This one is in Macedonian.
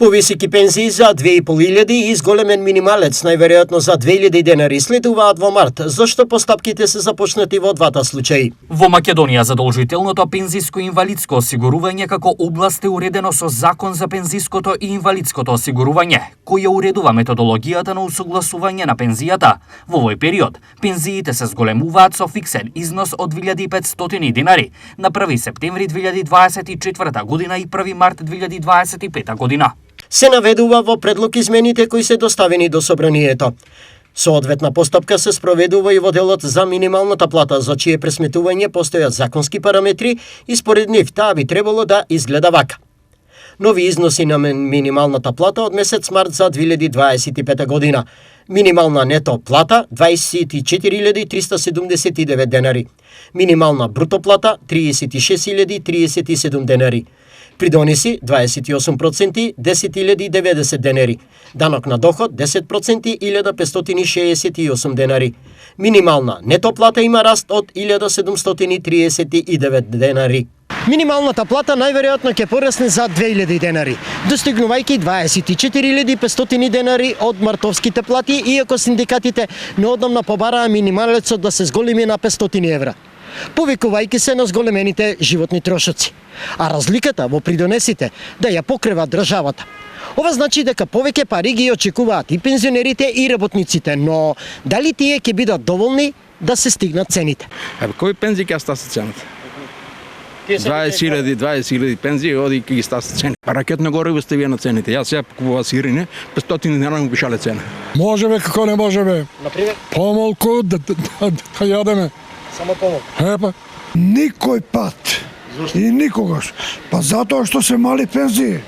Повисоки пензии за 2.500 и зголемен минималец најверојатно за 2000 денари следуваат во март, зашто постапките се започнати во двата случаи. Во Македонија задолжителното пензиско и инвалидско осигурување како област е уредено со Закон за пензиското и инвалидското осигурување, кој ја уредува методологијата на усогласување на пензијата. Во овој период, пензиите се зголемуваат со фиксен износ од 2500 денари на 1 септември 2024 година и 1 март 2025 година. Се наведува во предлог измените кои се доставени до собранието. Соодветна постапка се спроведува и во делот за минималната плата, за чие пресметување постојат законски параметри и според нив таа би требало да изгледа вака. Нови износи на минималната плата од месец март за 2025 година. Минимална нето плата 24.379 денари. Минимална бруто плата 36.037 денари. Придониси 28%, 10.090 денари. Данок на доход 10%, 1.568 денари. Минимална нето плата има раст од 1.739 денари. Минималната плата најверојатно ќе порасне за 2000 денари, достигнувајќи 24.500 денари од мартовските плати, иако синдикатите неодамна побараа минималецот да се зголеми на 500 евра, повикувајќи се на зголемените животни трошоци, а разликата во придонесите да ја покрива државата. Ова значи дека повеќе пари ги очекуваат и пензионерите и работниците, но дали тие ќе бидат доволни да се стигнат цените? Кој пензии ќе стаси цената? 20.000 пензии оди ги стаси цени. Ракетно гориво сте вие на цените. Јас сега купува сирење, 500 денари му пишале цена. Може бе, како не може бе. Например? Помалку да јадеме. Само помалку. Никој пат и никогаш. Па затоа што се мали пензии.